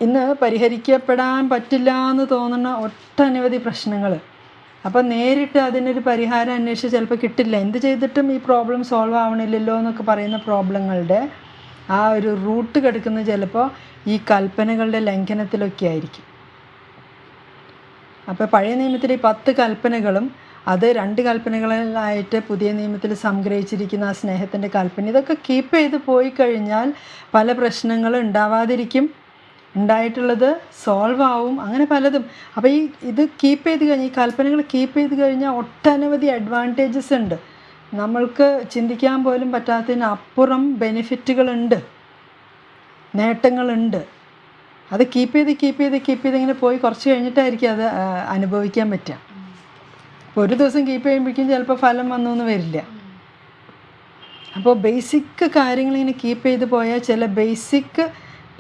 ഇന്ന് പരിഹരിക്കപ്പെടാൻ പറ്റില്ല എന്ന് തോന്നുന്ന ഒട്ടനവധി പ്രശ്നങ്ങൾ. അപ്പോൾ നേരിട്ട് അതിനൊരു പരിഹാരം അന്വേഷിച്ച് ചിലപ്പോൾ കിട്ടില്ല. എന്ത് ചെയ്തിട്ടും ഈ പ്രോബ്ലം സോൾവ് ആവണില്ലല്ലോ എന്നൊക്കെ പറയുന്ന പ്രോബ്ലങ്ങളുടെ ആ ഒരു റൂട്ട് കിടക്കുന്നത് ചിലപ്പോൾ ഈ കൽപ്പനകളുടെ ലംഘനത്തിലൊക്കെ ആയിരിക്കും. അപ്പോൾ പഴയ നിയമത്തിലെ ഈ 10 കൽപ്പനകളും അത് 2 കൽപ്പനകളായിട്ട് പുതിയ നിയമത്തിൽ സംഗ്രഹിച്ചിരിക്കുന്ന ആ സ്നേഹത്തിൻ്റെ കൽപ്പന, ഇതൊക്കെ കീപ്പ് ചെയ്ത് പോയി കഴിഞ്ഞാൽ പല പ്രശ്നങ്ങളും ഉണ്ടാവാതിരിക്കും, ഉണ്ടായിട്ടുള്ളത് സോൾവ് ആവും, അങ്ങനെ പലതും. അപ്പോൾ ഇത് കീപ്പ് ചെയ്ത് കഴിഞ്ഞാൽ, ഈ കൽപ്പനകൾ കീപ്പ് ചെയ്ത് കഴിഞ്ഞാൽ ഒട്ടനവധി അഡ്വാൻറ്റേജസ് ഉണ്ട്. നമ്മൾക്ക് ചിന്തിക്കാൻ പോലും പറ്റാത്തതിനപ്പുറം ബെനിഫിറ്റുകളുണ്ട്, നേട്ടങ്ങളുണ്ട്. അത് കീപ്പ് ചെയ്ത് ഇങ്ങനെ പോയി കുറച്ച് കഴിഞ്ഞിട്ടായിരിക്കും അത് അനുഭവിക്കാൻ പറ്റുക. ഇപ്പോൾ ഒരു ദിവസം കീപ്പ് ചെയ്യുമ്പോഴേക്കും ചിലപ്പോൾ ഫലം വന്നു എന്ന് വരില്ല. അപ്പോൾ ബേസിക് കാര്യങ്ങളിങ്ങനെ കീപ്പ് ചെയ്ത് പോയാൽ ചില ബേസിക്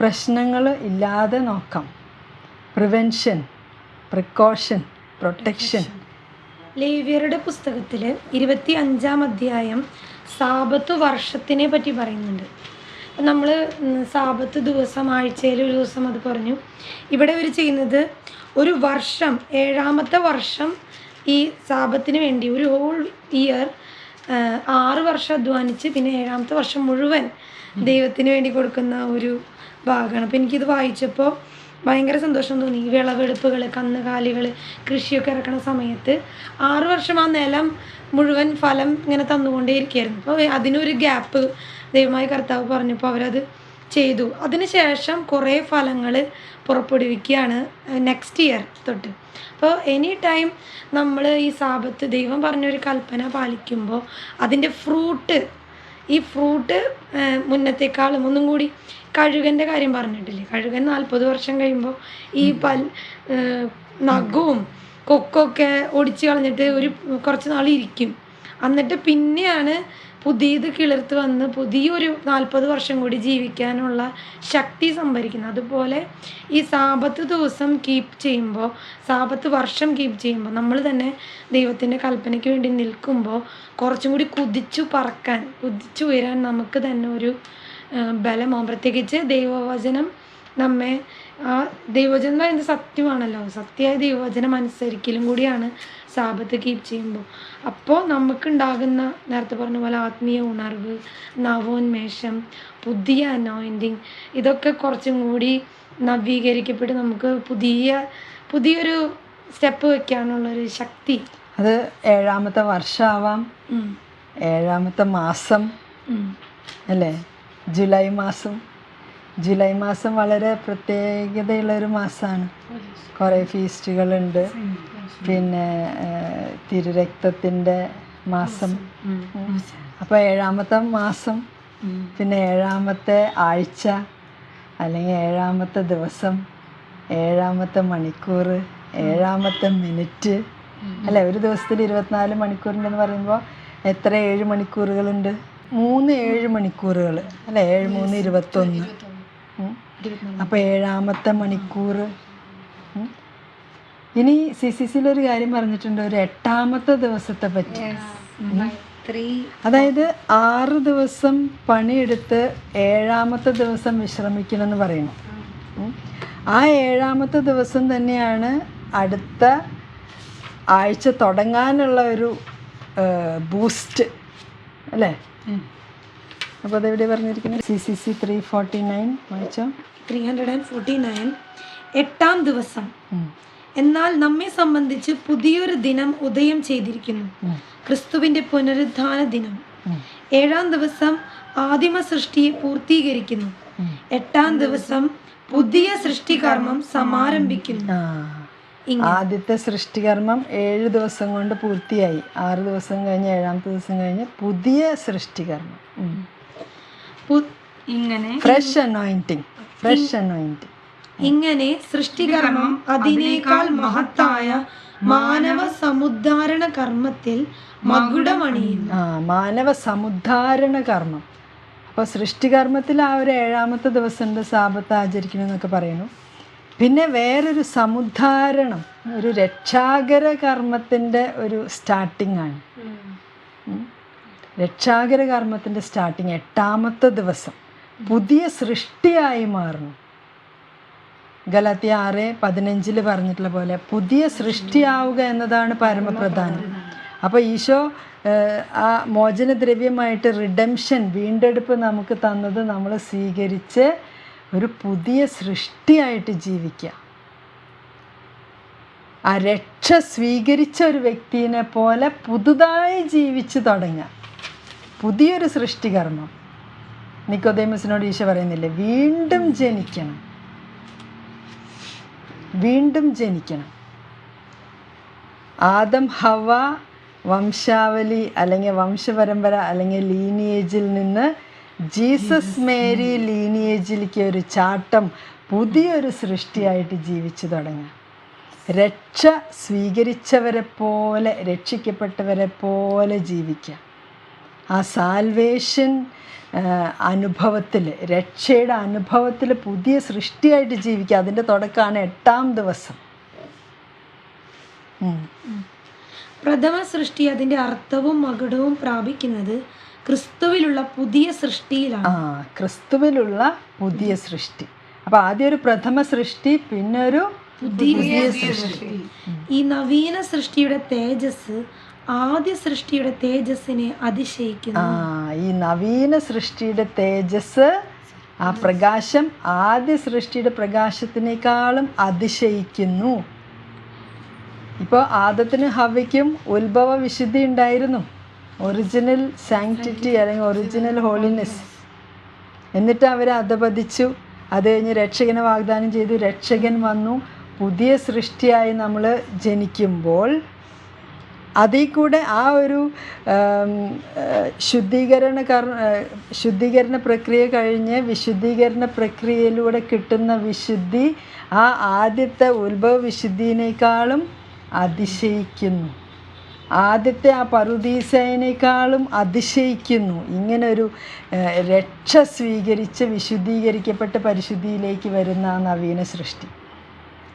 പ്രശ്നങ്ങൾ ഇല്ലാതെ നോക്കാം. Prevention, precaution, protection. ലേവ്യരുടെ പുസ്തകത്തിൽ 25-ാം അധ്യായം സാബത്ത് വർഷത്തിനെ പറ്റി പറയുന്നുണ്ട്. നമ്മൾ സാബത്ത് ദിവസം, ആഴ്ചയിൽ ഒരു ദിവസം അത് പറഞ്ഞു. ഇവിടെ അവർ ചെയ്യുന്നത് ഒരു വർഷം, 7ാമത്തെ വർഷം ഈ സാബത്തിന് വേണ്ടി ഒരു ഹോൾ ഇയർ 6 വർഷം അധ്വാനിച്ച് പിന്നെ 7ാമത്തെ വർഷം മുഴുവൻ ദൈവത്തിന് വേണ്ടി കൊടുക്കുന്ന ഒരു ഭാഗമാണ്. അപ്പോൾ എനിക്കിത് വായിച്ചപ്പോൾ ഭയങ്കര സന്തോഷം തോന്നി. വിളവെടുപ്പുകൾ, കന്നുകാലികൾ, കൃഷിയൊക്കെ ഇറക്കണ സമയത്ത് 6 വർഷം ആ നിലം മുഴുവൻ ഫലം ഇങ്ങനെ തന്നുകൊണ്ടേയിരിക്കുകയായിരുന്നു. അപ്പോൾ അതിനൊരു ഗ്യാപ്പ് ദൈവമായ കർത്താവ് പറഞ്ഞപ്പോൾ അവരത് ചെയ്തു. അതിനുശേഷം കുറേ ഫലങ്ങൾ പുറപ്പെടുവിക്കുകയാണ് നെക്സ്റ്റ് ഇയർ തൊട്ട്. അപ്പോൾ എനി ടൈം നമ്മൾ ഈ സാബത്ത് ദൈവം പറഞ്ഞൊരു കൽപ്പന പാലിക്കുമ്പോൾ അതിൻ്റെ ഈ ഫ്രൂട്ട് മുന്നത്തേക്കാളും ഒന്നും കൂടി, കഴുകൻ്റെ കാര്യം പറഞ്ഞിട്ടില്ലേ, കഴുകൻ 40 വർഷം കഴിയുമ്പോൾ ഈ നഖവും കൊക്കൊക്കെ ഒടിച്ച് കളഞ്ഞിട്ട് കുറച്ച് നാൾ ഇരിക്കും. എന്നിട്ട് പിന്നെയാണ് പുതിയത് കിളിർത്ത് വന്ന് പുതിയൊരു 40 വർഷം കൂടി ജീവിക്കാനുള്ള ശക്തി സംഭരിക്കുന്നത്. അതുപോലെ ഈ സാബത്ത് ദിവസം കീപ്പ് ചെയ്യുമ്പോൾ, സാബത്ത് വർഷം കീപ്പ് ചെയ്യുമ്പോൾ, നമ്മൾ തന്നെ ദൈവത്തിൻ്റെ കൽപ്പനയ്ക്ക് വേണ്ടി നിൽക്കുമ്പോൾ കുറച്ചും കൂടി കുതിച്ചു ഉയരാൻ നമുക്ക് തന്നെ ഒരു ബലമാവും. പ്രത്യേകിച്ച് ദൈവവചനം നമ്മെ, ആ ദൈവവചനം എന്ന് പറയുന്നത് സത്യമാണല്ലോ, സത്യമായ ദൈവവചനം അനുസരിക്കലും കൂടിയാണ് സാബത്ത് കീപ്പ് ചെയ്യുമ്പോൾ. അപ്പോൾ നമുക്കുണ്ടാകുന്ന, നേരത്തെ പറഞ്ഞ പോലെ ആത്മീയ ഉണർവ്, നവോന്മേഷം, പുതിയ അനോയിൻറ്റിങ്, ഇതൊക്കെ കുറച്ചും കൂടി നവീകരിക്കപ്പെട്ട് നമുക്ക് പുതിയൊരു സ്റ്റെപ്പ് വയ്ക്കാനുള്ളൊരു ശക്തി. അത് 7ാമത്തെ വർഷമാവാം, 7ാമത്തെ മാസം അല്ലേ, ജൂലൈ മാസം വളരെ പ്രത്യേകതയുള്ളൊരു മാസമാണ്. കുറേ ഫീസ്റ്റുകളുണ്ട്. പിന്നെ തിരുരക്തത്തിൻ്റെ മാസം. അപ്പോൾ 7ാമത്തെ മാസം, പിന്നെ 7ാമത്തെ ആഴ്ച, അല്ലെങ്കിൽ 7ാമത്തെ ദിവസം, 7ാമത്തെ മണിക്കൂർ, 7ാമത്തെ മിനിറ്റ് അല്ലേ. ഒരു ദിവസത്തിൽ 24 മണിക്കൂറുണ്ടെന്ന് പറയുമ്പോൾ എത്ര 7 മണിക്കൂറുകളുണ്ട്? 7 മണിക്കൂറുകൾ അല്ലേ. 7 3 21. അപ്പോൾ 7ാമത്തെ മണിക്കൂർ. ഇനി CCCയിലൊരു കാര്യം പറഞ്ഞിട്ടുണ്ട്, ഒരു 8ാമത്തെ ദിവസത്തെ പറ്റി. അതായത് 6 ദിവസം പണിയെടുത്ത് 7ാമത്തെ ദിവസം വിശ്രമിക്കണമെന്ന് പറയുന്നു. ആ 7ാമത്തെ ദിവസം തന്നെയാണ് അടുത്ത ആഴ്ച തുടങ്ങാനുള്ള ഒരു ബൂസ്റ്റ് അല്ലേ. അപ്പോൾ അതെവിടെ പറഞ്ഞിരിക്കുന്നത്? CCC 349 വായിച്ചോ. 349 8ാം ദിവസം. എന്നാൽ നമ്മെ സംബന്ധിച്ച് പുതിയൊരു ദിനം ഉദയം ചെയ്തിരിക്കുന്നു, ക്രിസ്തുവിന്റെ പുനരുദ്ധാന ദിനം. 7ാം ദിവസം ആദിമ സൃഷ്ടിയെ പൂർത്തീകരിക്കുന്നു. 8ാം ദിവസം പുതിയ സൃഷ്ടികർമ്മം സമാരംഭിക്കുന്നു. ആദ്യത്തെ സൃഷ്ടികർമ്മം 7 ദിവസം കൊണ്ട് പൂർത്തിയായി. 6 ദിവസം കഴിഞ്ഞ് 7ാമത്തെ ദിവസം കഴിഞ്ഞ് പുതിയ സൃഷ്ടികർമ്മം. Fresh anointing. ഇങ്ങനെ സൃഷ്ടികർമ്മം അതിനേക്കാൾ മഹത്തായ മാനവ സമുദ്ധാരണ കർമ്മത്തിൽ മകുടമണിയുന്നു. മാനവ സമുദ്ധാരണ കർമ്മം. അപ്പോൾ സൃഷ്ടികർമ്മത്തിൽ ആ ഒരു 7ാമത്തെ ദിവസമുണ്ട് സാബത്ത് ആചരിക്കണമെന്നൊക്കെ പറയുന്നു. പിന്നെ വേറൊരു സമുദ്ധാരണം, ഒരു രക്ഷാകര കർമ്മത്തിൻ്റെ ഒരു സ്റ്റാർട്ടിംഗ് ആണ്. രക്ഷാകര കർമ്മത്തിൻ്റെ സ്റ്റാർട്ടിങ് 8ാമത്തെ ദിവസം പുതിയ സൃഷ്ടിയായി മാറുന്നു. ഗലാത്യ 6:15 പറഞ്ഞിട്ടുള്ള പോലെ പുതിയ സൃഷ്ടിയാവുക എന്നതാണ് പരമപ്രധാനം. അപ്പോൾ ഈശോ ആ മോചനദ്രവ്യമായിട്ട് റിഡംഷൻ, വീണ്ടെടുപ്പ് നമുക്ക് തന്നത് നമ്മൾ സ്വീകരിച്ച് ഒരു പുതിയ സൃഷ്ടിയായിട്ട് ജീവിക്കുക. ആ രക്ഷ സ്വീകരിച്ച ഒരു വ്യക്തിയെ പോലെ പുതുതായി ജീവിച്ചു തുടങ്ങുക. പുതിയൊരു സൃഷ്ടികർമ്മം. നിക്കോദേമസിനോട് ഈശോ പറയുന്നില്ലേ, വീണ്ടും ജനിക്കണം, വീണ്ടും ജനിക്കണം. ആദം ഹവ വംശാവലി അല്ലെങ്കിൽ വംശപരമ്പര അല്ലെങ്കിൽ ലീനിയേജിൽ നിന്ന് ജീസസ് മേരി ലീനിയേജിലേക്ക് ഒരു ചാട്ടം, പുതിയൊരു സൃഷ്ടിയായിട്ട് ജീവിച്ചു തുടങ്ങുക. രക്ഷ സ്വീകരിച്ചവരെ പോലെ, രക്ഷിക്കപ്പെട്ടവരെ പോലെ ജീവിക്കുക. ആ സാൽവേഷൻ അനുഭവത്തിൽ, രക്ഷയുടെ അനുഭവത്തിൽ പുതിയ സൃഷ്ടിയായിട്ട് ജീവിക്കുക. അതിൻ്റെ തുടക്കമാണ് 8-ാം ദിവസം. പ്രഥമ സൃഷ്ടി അതിൻ്റെ അർത്ഥവും മകുടവും പ്രാപിക്കുന്നത് ക്രിസ്തുവിലുള്ള പുതിയ സൃഷ്ടിയിലാണ്. ക്രിസ്തുവിലുള്ള പുതിയ സൃഷ്ടി. അപ്പോൾ ആദ്യം ഒരു പ്രഥമ സൃഷ്ടി, പിന്നെ ഒരു പുതിയ സൃഷ്ടി. ഈ നവീന സൃഷ്ടിയുടെ തേജസ് ആദ്യ സൃഷ്ടിയുടെ തേജസ്സിനെ അതിശയിക്കുന്നു. ഈ നവീന സൃഷ്ടിയുടെ തേജസ്, ആ പ്രകാശം ആദ്യ സൃഷ്ടിയുടെ പ്രകാശത്തിനേക്കാളും അതിശയിക്കുന്നു. ഇപ്പോൾ ആദത്തിന് ഹവ്വയ്ക്കും ഉത്ഭവ വിശുദ്ധി ഉണ്ടായിരുന്നു, ഒറിജിനൽ സാങ്ക്ടിറ്റി അല്ലെങ്കിൽ ഒറിജിനൽ ഹോളിനെസ്. എന്നിട്ട് അവർ അധപതിച്ചു. അത് കഴിഞ്ഞ് രക്ഷകനെ വാഗ്ദാനം ചെയ്തു, രക്ഷകൻ വന്നു. പുതിയ സൃഷ്ടിയായി നമ്മൾ ജനിക്കുമ്പോൾ അതിൽ കൂടെ ആ ഒരു ശുദ്ധീകരണ പ്രക്രിയ കഴിഞ്ഞ് വിശുദ്ധീകരണ പ്രക്രിയയിലൂടെ കിട്ടുന്ന വിശുദ്ധി ആ ആദ്യത്തെ ഉത്ഭവ വിശുദ്ധിയിനേക്കാളും അതിശയിക്കുന്നു. ആദ്യത്തെ ആ പറുദീസയിനേക്കാളും അതിശയിക്കുന്നു. ഇങ്ങനൊരു രക്ഷ സ്വീകരിച്ച് വിശുദ്ധീകരിക്കപ്പെട്ട് പരിശുദ്ധിയിലേക്ക് വരുന്ന ആ നവീന സൃഷ്ടി,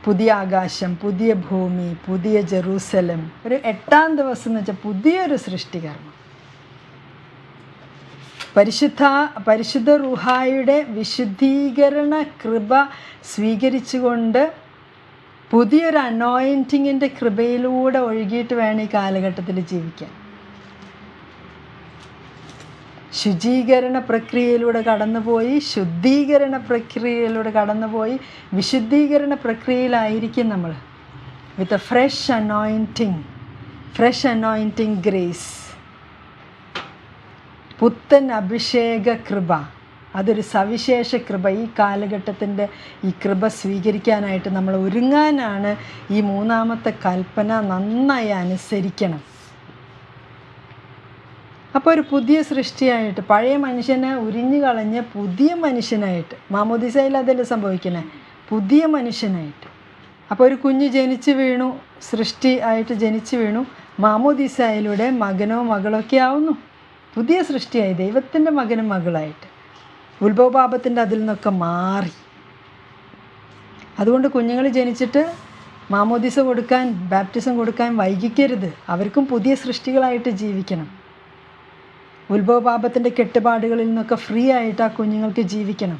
പുതിയ ആകാശം, പുതിയ ഭൂമി, പുതിയ ജെറൂസലം. ഒരു 8-ാം ദിവസം എന്ന് വെച്ചാൽ പുതിയൊരു സൃഷ്ടികർമ്മം. പരിശുദ്ധ റുഹായുടെ വിശുദ്ധീകരണ കൃപ സ്വീകരിച്ചുകൊണ്ട് പുതിയൊരു അനോയിൻറ്റിങ്ങിൻ്റെ കൃപയിലൂടെ ഒഴുകിയിട്ട് വേണം ഈ കാലഘട്ടത്തിൽ ജീവിക്കാൻ. ശുചീകരണ പ്രക്രിയയിലൂടെ കടന്നുപോയി, ശുദ്ധീകരണ പ്രക്രിയയിലൂടെ കടന്നുപോയി, വിശുദ്ധീകരണ പ്രക്രിയയിലായിരിക്കും നമ്മൾ. With a fresh anointing grace, പുത്തൻ അഭിഷേക കൃപ. അതൊരു സവിശേഷ കൃപ. ഈ കാലഘട്ടത്തിൻ്റെ ഈ കൃപ സ്വീകരിക്കാനായിട്ട് നമ്മൾ ഒരുങ്ങാനാണ് ഈ 3-ാമത്തെ കൽപ്പന നന്നായി അനുസരിക്കണം. അപ്പോൾ ഒരു പുതിയ സൃഷ്ടിയായിട്ട്, പഴയ മനുഷ്യനെ ഉരിഞ്ഞു കളഞ്ഞ് പുതിയ മനുഷ്യനായിട്ട്, മാമോദിസയിൽ അതല്ലേ സംഭവിക്കുന്നത്, പുതിയ മനുഷ്യനായിട്ട്. അപ്പോൾ ഒരു കുഞ്ഞ് ജനിച്ചു വീണു, സൃഷ്ടി ആയിട്ട് ജനിച്ചു വീണു, മാമോദിസയിലൂടെ മകനോ മകളോ ഒക്കെ ആവുന്നു, പുതിയ സൃഷ്ടിയായി, ദൈവത്തിൻ്റെ മകനും മകളായിട്ട്. ഉത്ഭവപാപത്തിൻ്റെ അതിൽ നിന്നൊക്കെ മാറി. അതുകൊണ്ട് കുഞ്ഞുങ്ങൾ ജനിച്ചിട്ട് മാമോദിസ കൊടുക്കാൻ, ബാപ്റ്റിസം കൊടുക്കാൻ വൈകിക്കരുത്. അവർക്കും പുതിയ സൃഷ്ടികളായിട്ട് ജീവിക്കണം. ഉത്ഭവപാപത്തിൻ്റെ കെട്ടുപാടുകളിൽ നിന്നൊക്കെ ഫ്രീ ആയിട്ട് ആ കുഞ്ഞുങ്ങൾക്ക് ജീവിക്കണം.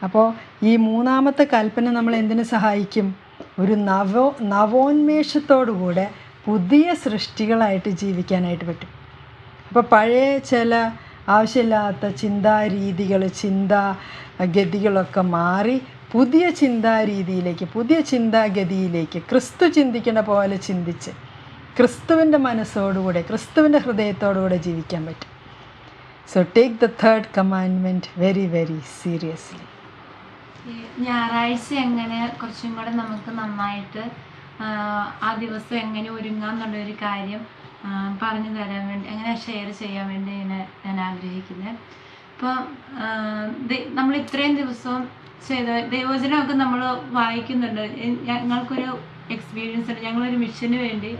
അപ്പോൾ ഈ 3-ാമത്തെ കൽപ്പന നമ്മൾ എന്തിനു സഹായിക്കും? ഒരു നവോന്മേഷത്തോടുകൂടെ പുതിയ സൃഷ്ടികളായിട്ട് ജീവിക്കാനായിട്ട് പറ്റും. അപ്പോൾ പഴയ ചില ആവശ്യമില്ലാത്ത ചിന്താരീതികൾ, ചിന്താഗതികളൊക്കെ മാറി പുതിയ ചിന്താരീതിയിലേക്ക്, പുതിയ ചിന്താഗതിയിലേക്ക്, ക്രിസ്തു ചിന്തിക്കുന്ന പോലെ ചിന്തിച്ച് ക്രിസ്തുവിൻ്റെ മനസ്സോടുകൂടെ, ക്രിസ്തുവിൻ്റെ ഹൃദയത്തോടുകൂടെ ജീവിക്കാൻ പറ്റും. So take the 3rd commandment very very seriously. ഞായറാഴ്ച എങ്ങനെ കുറച്ചും കൂടെ നമുക്ക് നന്നായിട്ട് ആ ദിവസം എങ്ങനെ ഒരുങ്ങാമെന്നുള്ളൊരു കാര്യം പറഞ്ഞു തരാൻ വേണ്ടി, അങ്ങനെ ഷെയർ ചെയ്യാൻ വേണ്ടി ഞാൻ ആഗ്രഹിക്കുന്നത്. ഇപ്പോൾ നമ്മൾ ഇത്രയും ദിവസവും ചെയ്ത ദൈവവചനമൊക്കെ നമ്മൾ വായിക്കുന്നുണ്ട്. ഞങ്ങൾക്കൊരു എക്സ്പീരിയൻസ് ഉണ്ട്. ഞങ്ങളൊരു മിഷന് വേണ്ടി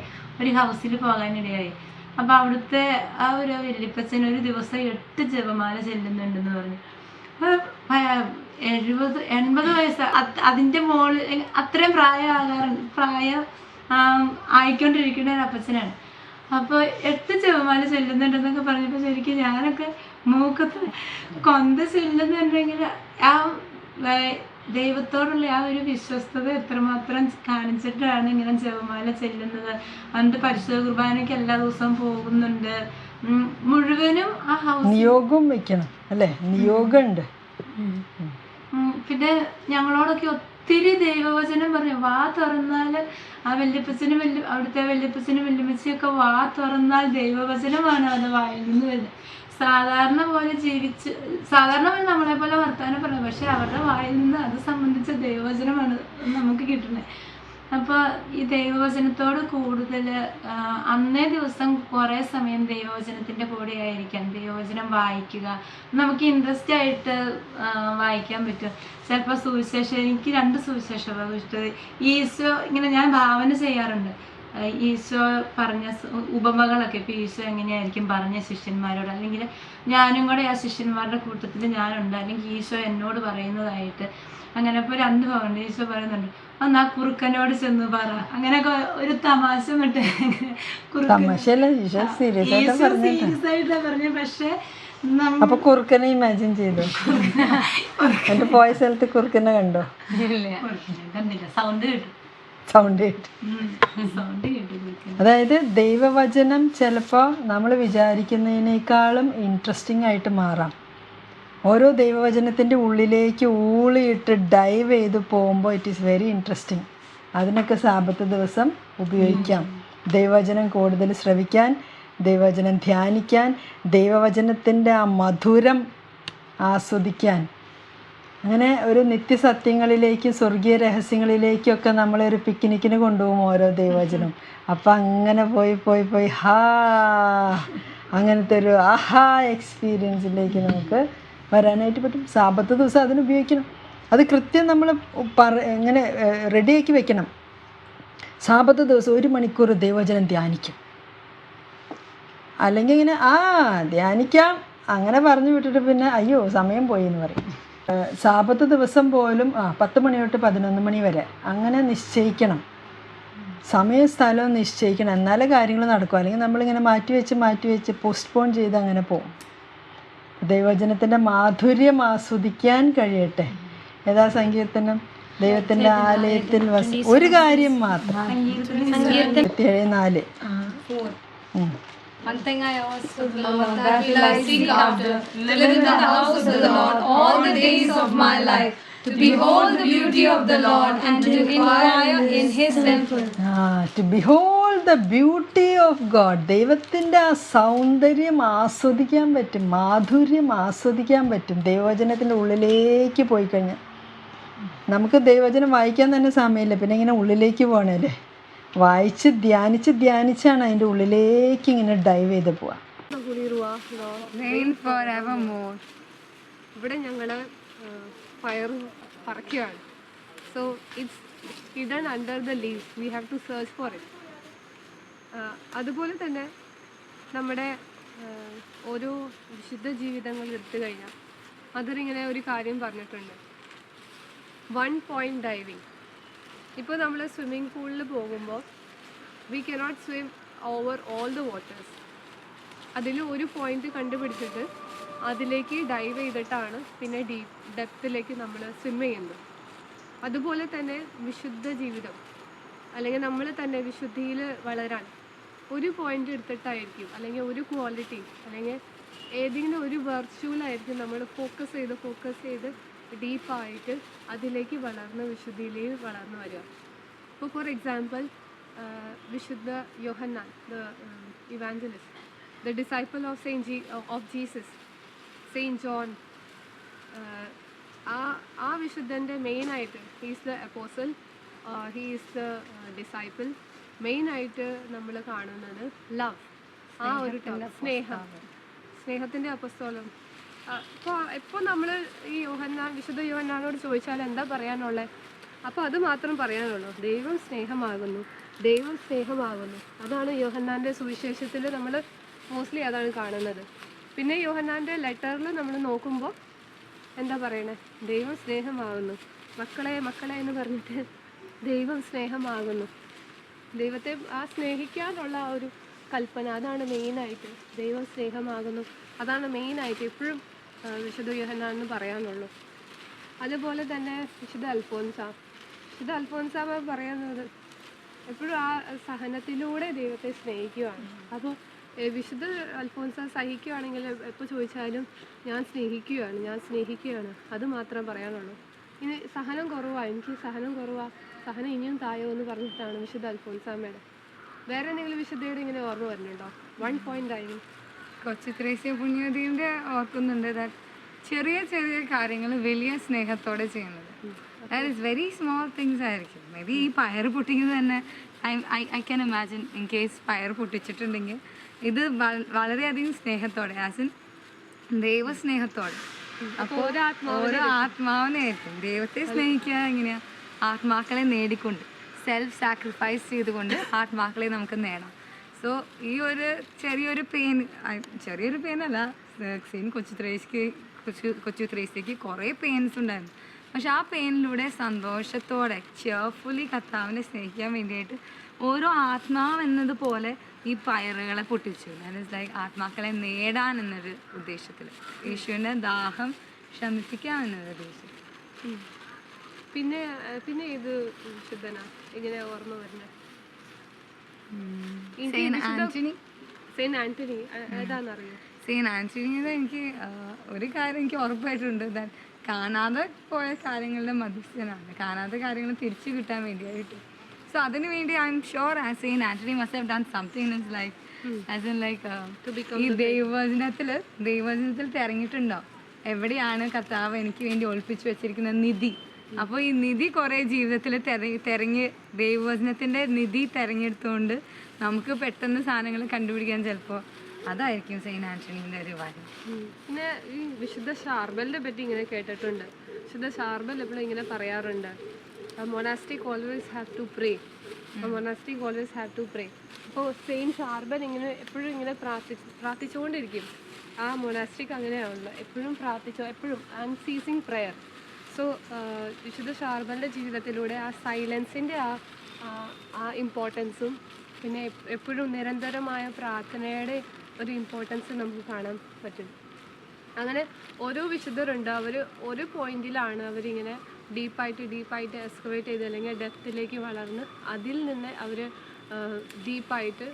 ഒരു ഹൗസിൽ പോകാനിടയായി. അപ്പോൾ അവിടുത്തെ ആ ഒരു വല്യപ്പച്ചൻ ഒരു ദിവസം 8 ജപമാല ചെല്ലുന്നുണ്ടെന്ന് പറഞ്ഞു. അപ്പോൾ 70-80 വയസ്സ്, അതിൻ്റെ മോള്, അത്രയും പ്രായം ആയിക്കൊണ്ടിരിക്കുന്ന ഒരു അപ്പച്ചനാണ്. അപ്പോൾ 8 ജപമാല ചെല്ലുന്നുണ്ടെന്നൊക്കെ പറഞ്ഞപ്പോൾ ശരിക്കും ഞാനൊക്കെ മൂക്കത്ത് കൊന്ത ചെല്ലുന്നുണ്ടെങ്കിൽ ആ ദൈവത്തോടുള്ള ആ ഒരു വിശ്വസ്തത എത്രമാത്രം കാണിച്ചിട്ടാണ് ഇങ്ങനെ ജപമാല ചെല്ലുന്നത്. എന്നിട്ട് പരിശുദ്ധ കുർബാനയ്ക്ക് എല്ലാ ദിവസവും പോകുന്നുണ്ട്. മുഴുവനും ആ ഹൗസ് നിയോഗം വെക്കണം അല്ലേ, നിയോഗമുണ്ട്. പിന്നെ ഞങ്ങളോടൊക്കെ ഒത്തിരി ദൈവവചനം പറഞ്ഞു. വാ തുറന്നാൽ ആ വല്യപ്പച്ചനും അവിടുത്തെ വല്യപ്പച്ചനും വല്യമ്മച്ചിയൊക്കെ വാ തുറന്നാൽ ദൈവവചനമാണ് അവരുടെ വായിൽ നിന്ന് വരുന്നത്. സാധാരണ പോലെ നമ്മളെ പോലെ വർത്താനം പറയുന്നത്, പക്ഷെ അവരുടെ വായിൽ നിന്ന് അത് സംബന്ധിച്ച ദൈവവചനമാണ് നമുക്ക് കിട്ടുന്നത്. അപ്പോൾ ഈ ദൈവവചനത്തോട് കൂടുതൽ അന്നേ ദിവസം കുറേ സമയം ദൈവവചനത്തിൻ്റെ കൂടെ ആയിരിക്കാം, ദൈവവചനം വായിക്കുക. നമുക്ക് ഇൻട്രസ്റ്റ് ആയിട്ട് വായിക്കാൻ പറ്റും. ചിലപ്പോൾ സുവിശേഷം, എനിക്ക് 2 സുവിശേഷമാണ് ഇഷ്ടം. ഈശോ ഇങ്ങനെ ഞാൻ ഭാവന ചെയ്യാറുണ്ട്. ഈശോ പറഞ്ഞ ഉപമകളൊക്കെ, ഇപ്പോൾ ഈശോ എങ്ങനെയായിരിക്കും പറഞ്ഞ ശിഷ്യന്മാരോട്, അല്ലെങ്കിൽ ഞാനും കൂടെ ആ ശിഷ്യന്മാരുടെ കൂട്ടത്തിൽ ഞാനുണ്ട്, അല്ലെങ്കിൽ ഈശോ എന്നോട് പറയുന്നതായിട്ട്. അങ്ങനെ ഇപ്പോൾ 2 ഭാഗമുണ്ട്. ഈശോ പറയുന്നുണ്ട്, എന്നാ കുറുക്കനോട് ചെന്ന് പറ, അങ്ങനെയൊക്കെ ഒരു തമാശ വിട്ട് സീരിയസ് ആയിട്ടാ പറഞ്ഞു. പക്ഷെ അപ്പൊ കുറുക്കനെ ഇമാജിൻ ചെയ്തു, എന്റെ പോയ സ്ഥലത്ത് കുറുക്കനെ കണ്ടോ? കണ്ടില്ല, സൗണ്ട് കേട്ടു. അതായത് ദൈവവചനം ചിലപ്പോൾ നമ്മൾ വിചാരിക്കുന്നതിനേക്കാളും ഇൻട്രസ്റ്റിംഗ് ആയിട്ട് മാറാം. ഓരോ ദൈവവചനത്തിൻ്റെ ഉള്ളിലേക്ക് ഊളിയിട്ട് ഡൈവ് ചെയ്ത് പോകുമ്പോൾ ഇറ്റ് ഈസ് വെരി ഇൻട്രസ്റ്റിംഗ്. അതിനൊക്കെ സാബത്ത് ദിവസം ഉപയോഗിക്കാം. ദൈവവചനം കൂടുതൽ ശ്രവിക്കാൻ, ദൈവവചനം ധ്യാനിക്കാൻ, ദൈവവചനത്തിൻ്റെ ആ മധുരം ആസ്വദിക്കാൻ. അങ്ങനെ ഒരു നിത്യസത്യങ്ങളിലേക്കും സ്വർഗീയ രഹസ്യങ്ങളിലേക്കൊക്കെ നമ്മളൊരു പിക്നിക്കിന് കൊണ്ടുപോകും ഓരോ ദൈവവചനം. അപ്പം അങ്ങനെ പോയി അങ്ങനത്തെ ഒരു ആഹാ എക്സ്പീരിയൻസിലേക്ക് നമുക്ക് വരാനായിട്ട് പറ്റും. സാബത്ത് ദിവസം അതിന് ഉപയോഗിക്കണം. അത് കൃത്യം നമ്മൾ ഇങ്ങനെ റെഡിയാക്കി വെക്കണം. സാബത്ത് ദിവസം 1 മണിക്കൂർ ദൈവവചനം ധ്യാനിക്കും. അല്ലെങ്കിൽ ഇങ്ങനെ ധ്യാനിക്കാം അങ്ങനെ പറഞ്ഞു വിട്ടിട്ട് പിന്നെ അയ്യോ സമയം പോയി എന്ന് പറയും. സാബത്ത് ദിവസം പോലും 10 മണി തൊട്ട് 11 മണി വരെ അങ്ങനെ നിശ്ചയിക്കണം. സമയവും സ്ഥലവും നിശ്ചയിക്കണം, എന്നാലേ കാര്യങ്ങൾ നടക്കും. അല്ലെങ്കിൽ നമ്മളിങ്ങനെ മാറ്റിവെച്ച് പോസ്റ്റ്പോൺ ചെയ്ത് അങ്ങനെ പോകും. ദൈവവചനത്തിൻ്റെ മാധുര്യം ആസ്വദിക്കാൻ കഴിയട്ടെ. ഏതാ സങ്കീർത്തനം? ദൈവത്തിൻ്റെ ആലയത്തിൽ ഒരു കാര്യം മാത്രം. 27:4. One thing I also love, that will I seek after, to live in the house of the Lord all the days of my life, to behold the beauty of the Lord and to inquire in His temple. To behold the beauty of God. ദൈവത്തിൻ്റെ ആ സൗന്ദര്യം ആസ്വദിക്കാൻ പറ്റും, മാധുര്യം ആസ്വദിക്കാൻ പറ്റും ദൈവവചനത്തിൻ്റെ ഉള്ളിലേക്ക് പോയി കഴിഞ്ഞാൽ. നമുക്ക് ദൈവവചനം വായിക്കാൻ തന്നെ സമയമില്ല, പിന്നെ ഇങ്ങനെ ഉള്ളിലേക്ക് പോകണല്ലേ. വായിച്ച് ധ്യാനിച്ചാണ് അതിൻ്റെ ഉള്ളിലേക്ക് ഇങ്ങനെ ഡൈവ് ചെയ്ത് പോവാം. ഇവിടെ ഞങ്ങൾ ഫയർ പറക്കുകയാണ്. So it's hidden under the leaves, we have to search for it. അതുപോലെ തന്നെ നമ്മുടെ ഓരോ വിശുദ്ധ ജീവിതങ്ങൾ എടുത്തു കഴിഞ്ഞാൽ അതിലിങ്ങനെ ഒരു കാര്യം പറഞ്ഞിട്ടുണ്ട്, 1 point ഡൈവിങ്. ഇപ്പോൾ നമ്മൾ സ്വിമ്മിംഗ് പൂളിൽ പോകുമ്പോൾ we cannot swim over all the waters. അതിൽ ഒരു പോയിന്റ് കണ്ടുപിടിച്ചിട്ട് അതിലേക്ക് ഡൈവ് ചെയ്തിട്ടാണ് പിന്നെ ഡെപ്തിലേക്ക് നമ്മൾ സ്വിം ചെയ്യുന്നത്. അതുപോലെ തന്നെ വിശുദ്ധ ജീവിതം അല്ലെങ്കിൽ നമ്മൾ തന്നെ വിശുദ്ധിയിൽ വളരാൻ ഒരു പോയിന്റ് എടുത്തിട്ടായിരിക്കും, അല്ലെങ്കിൽ ഒരു ക്വാളിറ്റി അല്ലെങ്കിൽ ഏതെങ്കിലും ഒരു വെർച്വലായിരിക്കും നമ്മൾ ഫോക്കസ് ചെയ്ത് ഡീപ്പായിട്ട് അതിലേക്ക് വിശുദ്ധിയിലേക്ക് വളർന്നു വരിക. ഇപ്പോൾ ഫോർ എക്സാമ്പിൾ വിശുദ്ധ Yohannan, the evangelist, the disciple of Jesus, saint John, ആ വിശുദ്ധൻ്റെ മെയിനായിട്ട് he's the apostle, he's the disciple. മെയിനായിട്ട് നമ്മൾ കാണുന്നത് ലവ്, ആ ഒരു സ്നേഹത്തിൻ്റെ അപ്പസ്തോലം. ഇപ്പോൾ നമ്മൾ ഈ വിശുദ്ധ യോഹന്നാനോട് ചോദിച്ചാൽ എന്താ പറയാനുള്ളത്? അപ്പോൾ അത് മാത്രം പറയാനുള്ളൂ, ദൈവം സ്നേഹമാകുന്നു. അതാണ് യോഹന്നാൻ്റെ സുവിശേഷത്തിൽ നമ്മൾ മോസ്റ്റ്ലി അതാണ് കാണുന്നത്. പിന്നെ യോഹന്നാൻ്റെ ലെറ്ററിൽ നമ്മൾ നോക്കുമ്പോൾ എന്താ പറയണേ? ദൈവം സ്നേഹമാകുന്നു, മക്കളെ എന്ന് പറഞ്ഞിട്ട് ദൈവം സ്നേഹമാകുന്നു. ദൈവത്തെ സ്നേഹിക്കാനുള്ള ആ ഒരു കൽപ്പന, അതാണ് മെയിനായിട്ട്. ദൈവം സ്നേഹമാകുന്നു, അതാണ് മെയിനായിട്ട് എപ്പോഴും വിശുദ്ധ യോഹന്നാൻ എന്ന് പറയാനുള്ളൂ. അതുപോലെ തന്നെ വിശുദ്ധ അൽഫോൻസാമ പറയുന്നത് എപ്പോഴും ആ സഹനത്തിലൂടെ ദൈവത്തെ സ്നേഹിക്കുകയാണ്. അപ്പോൾ വിശുദ്ധ അൽഫോൻസ സഹിക്കുകയാണെങ്കിൽ എപ്പോൾ ചോദിച്ചാലും ഞാൻ സ്നേഹിക്കുകയാണ് അത് മാത്രം പറയാനുള്ളൂ. ഇനി സഹനം കുറവാണ്, എനിക്ക് സഹനം കുറവാണ്, സഹനം ഇനിയും തായോ എന്ന് പറഞ്ഞിട്ടാണ് വിശുദ്ധ അൽഫോൻസാമ്മയുടെ. വേറെ എന്തെങ്കിലും വിശുദ്ധയുടെ ഇങ്ങനെ ഓർമ്മ വരുന്നുണ്ടോ? 1 പോയിന്റ് ആയി കൊച്ചു ത്രേസ്യ പുണ്യവതിയുടെ ഓർക്കുന്നുണ്ട് ദാറ്റ് ചെറിയ ചെറിയ കാര്യങ്ങൾ വലിയ സ്നേഹത്തോടെ ചെയ്യുന്നത്. That is very small things ആയിരിക്കും. മേ ബി ഈ പയർ പൊട്ടിക്കുന്നത് തന്നെ I can imagine in case പയർ പൊട്ടിച്ചിട്ടുണ്ടെങ്കിൽ ഇത് വളരെയധികം സ്നേഹത്തോടെ ആസ് ഇൻ ദൈവസ്നേഹത്തോടെ. അപ്പോൾ ഓരോ ആത്മാവിനായിരിക്കും ദൈവത്തെ സ്നേഹിക്കുക എങ്ങനെയാ? ആത്മാക്കളെ നേടിക്കൊണ്ട് സെൽഫ് സാക്രിഫൈസ് ചെയ്തുകൊണ്ട് ആത്മാക്കളെ നമുക്ക് നേടാം. സോ ഈ ഒരു ചെറിയൊരു പെയിനല്ല, കൊച്ചു ത്രേസ്യക്ക് കുറേ പെയിൻസ് ഉണ്ടായിരുന്നു. പക്ഷെ ആ പെയിനിലൂടെ സന്തോഷത്തോടെ ചെയർഫുള്ളി കർത്താവിനെ സ്നേഹിക്കാൻ വേണ്ടിയിട്ട് ഓരോ ആത്മാവ് എന്നതുപോലെ ഈ പയറുകളെ പൊട്ടിച്ചു. ദാറ്റ് ഈസ് ലൈക്ക് ആത്മാക്കളെ നേടാൻ എന്നൊരു ഉദ്ദേശത്തിൽ, യേശുവിൻ്റെ ദാഹം ശമിപ്പിക്കാം എന്നൊരു ഉദ്ദേശത്തിൽ. പിന്നെ ഇത് വിശുദ്ധനാ ഇങ്ങനെ ഓർമ്മ വരുന്നത്? സെയിന്റ് ആന്റണി ഏതാണെന്നറിയോ? സെയിന്റ് ആന്റണിയുടെ എനിക്ക് ഒരു കാര്യം എനിക്ക് ഉറപ്പായിട്ടുണ്ട്, ദാറ്റ് കാണാതെ പോയ കാര്യങ്ങളുടെ മധ്യസ്ഥനാണ്. കാണാത്ത കാര്യങ്ങൾ തിരിച്ചു കിട്ടാൻ വേണ്ടിയായിട്ട്. സോ അതിനു വേണ്ടി I am sure Saint Antony must have done something in his life as in like ഈ ദൈവവചനത്തിൽ തിരങ്ങിയിട്ടുണ്ടാവും എവിടെയാണ് കർത്താവ് എനിക്ക് വേണ്ടി ഒളിപ്പിച്ചു വെച്ചിരിക്കുന്ന നിധി. അപ്പോൾ ഈ നിധി കുറേ ജീവിതത്തിൽ തിരഞ്ഞ് ദൈവവചനത്തിൻ്റെ നിധി തിരഞ്ഞെടുത്തുകൊണ്ട് നമുക്ക് പെട്ടെന്ന് സാധനങ്ങൾ കണ്ടുപിടിക്കാൻ ചിലപ്പോൾ അതായിരിക്കും സെയിന്റ് ആന്റണീൻ്റെ ഒരു കാര്യം. പിന്നെ ഈ വിശുദ്ധ ഷാർബലിനെ പറ്റി ഇങ്ങനെ കേട്ടിട്ടുണ്ട്. വിശുദ്ധ ഷാർബൽ എപ്പോഴും ഇങ്ങനെ പറയാറുണ്ട്, മൊനാസ്റ്റിക് ഓൾവേസ് ഹാവ് ടു പ്രേ. അപ്പോൾ സെയിന്റ് ഷാർബൽ ഇങ്ങനെ എപ്പോഴും ഇങ്ങനെ പ്രാർത്ഥിച്ചുകൊണ്ടിരിക്കും. ആ മൊനാസ്റ്റിക് അങ്ങനെയാണല്ലോ, എപ്പോഴും എപ്പോഴും അൺസീസിങ് പ്രെയർ. സോ വിശുദ്ധ ഷാർബലിൻ്റെ ജീവിതത്തിലൂടെ ആ സൈലൻസിൻ്റെ ആ ഇമ്പോർട്ടൻസും പിന്നെ എപ്പോഴും നിരന്തരമായ പ്രാർത്ഥനയുടെ ഒരു ഇമ്പോർട്ടൻസ് നമുക്ക് കാണാൻ പറ്റും. അങ്ങനെ ഓരോ വിശുദ്ധരുണ്ട്, അവർ ഒരു പോയിന്റിലാണ് അവരിങ്ങനെ ഡീപ്പായിട്ട് എക്സ്കവേറ്റ് ചെയ്ത് അല്ലെങ്കിൽ ഡെപ്തിലേക്ക് വളർന്ന് അതിൽ നിന്ന് അവർ ഡീപ്പായിട്ട്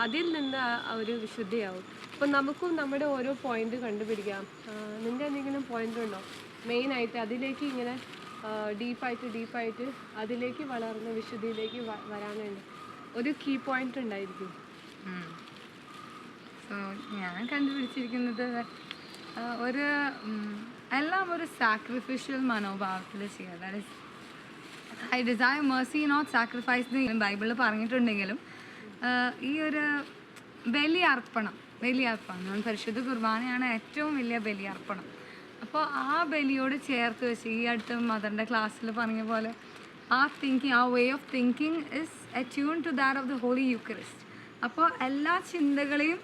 അതിൽ നിന്ന് അവർ വിശുദ്ധയാവും. അപ്പോൾ നമുക്കും നമ്മുടെ ഓരോ പോയിന്റ് കണ്ടുപിടിക്കാം. നിൻ്റെ എന്തെങ്കിലും പോയിന്റ് ഉണ്ടോ മെയിനായിട്ട് അതിലേക്ക് ഇങ്ങനെ ഡീപ്പായിട്ട് അതിലേക്ക് വളർന്ന് വിശുദ്ധിയിലേക്ക് വരാനുണ്ട്? ഒരു കീ പോയിന്റ് ഉണ്ടായിരിക്കും. സോ ഞാൻ കണ്ടുപിടിച്ചിരിക്കുന്നത് എല്ലാം ഒരു സാക്രിഫിഷ്യൽ മനോഭാവത്തിൽ ചെയ്യുക. That is I desire mercy not sacrifice എന്ന് ബൈബിളിൽ പറഞ്ഞിട്ടുണ്ടെങ്കിലും ഈ ഒരു ബലിയർപ്പണം പരിശുദ്ധ കുർബാനയാണ് ഏറ്റവും വലിയ ബലിയർപ്പണം. അപ്പോൾ ആ ബലിയോട് ചേർത്ത് വെച്ച് ഈ അടുത്ത മദറിൻ്റെ ക്ലാസ്സിൽ പറഞ്ഞ പോലെ ആ way of thinking is attune to that of the holy Eucharist. അപ്പോൾ എല്ലാ ചിന്തകളെയും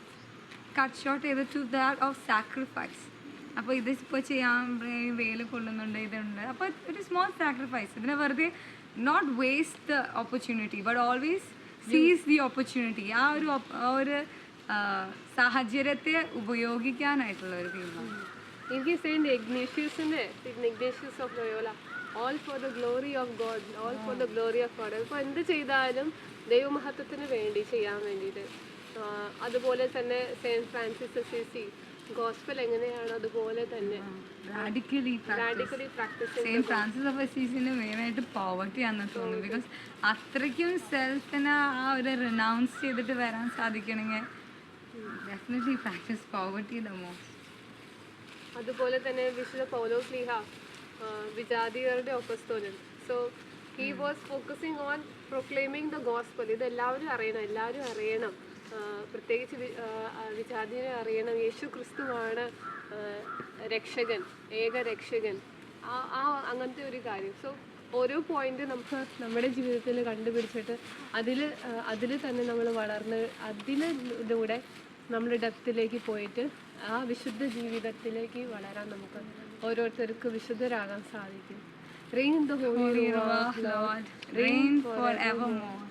കട്ട് ഷോർട്ട് ചെയ്ത് ടു ദാറ്റ് ഓഫ് സാക്രിഫൈസ്. അപ്പോൾ ഇതിപ്പോൾ ചെയ്യാൻ വെയിൽ കൊള്ളുന്നുണ്ട്, ഇതുണ്ട്, അപ്പോൾ ഒരു സ്മോൾ സാക്രിഫൈസ്. ഇതിനെ വെറുതെ not waste the opportunity but always seize the opportunity. ആ ഒരു സാഹചര്യത്തെ ഉപയോഗിക്കാനായിട്ടുള്ള ഒരു തീരുമാനം. എനിക്ക് saint Ignatius of Loyola, all for the glory of God, ഇപ്പോൾ എന്ത് ചെയ്താലും ദൈവമഹത്വത്തിന് വേണ്ടി ചെയ്യാൻ വേണ്ടിയിട്ട്. അതുപോലെ തന്നെ സെയിന്റ് ഫ്രാൻസിസ് അസീസി ഗോസ്പൽ എങ്ങനെയാണ് അതുപോലെ തന്നെ radically practice. Saint Francis of അസീസിന് മെയിനായിട്ട് പോവർട്ടി ആണെന്ന് തോന്നുന്നു. ബിക്കോസ് അത്രയ്ക്കും സെൽഫിനെ ആ ഒരു റിനൗൺസ് ചെയ്തിട്ട് വരാൻ സാധിക്കണമെങ്കിൽ definitely practice poverty the most. അതുപോലെ തന്നെ വിശുദ്ധ പൗലോസ്ലീഹ വിജാതിയരുടെ അപ്പോസ്തലൻ. So he was focusing on proclaiming the gospel. ഇത് എല്ലാവരും അറിയണം. പ്രത്യേകിച്ച് വിജാതിയരെ അറിയണം. യേശു ക്രിസ്തുവാണ് രക്ഷകൻ, ഏക രക്ഷകൻ, അങ്ങനത്തെ ഒരു കാര്യം. സോ ഓരോ പോയിന്റ് നമുക്ക് നമ്മുടെ ജീവിതത്തിൽ കണ്ടുപിടിച്ചിട്ട് അതിൽ തന്നെ നമ്മൾ വളർന്ന് അതിലൂടെ നമ്മൾ ഡെപ്തിലേക്ക് പോയിട്ട് ആ വിശുദ്ധ ജീവിതത്തിലേക്ക് വളരാൻ നമുക്ക് ഓരോരുത്തർക്ക് വിശുദ്ധരാകാൻ സാധിക്കും. Reign the Holy Lord, reign forevermore.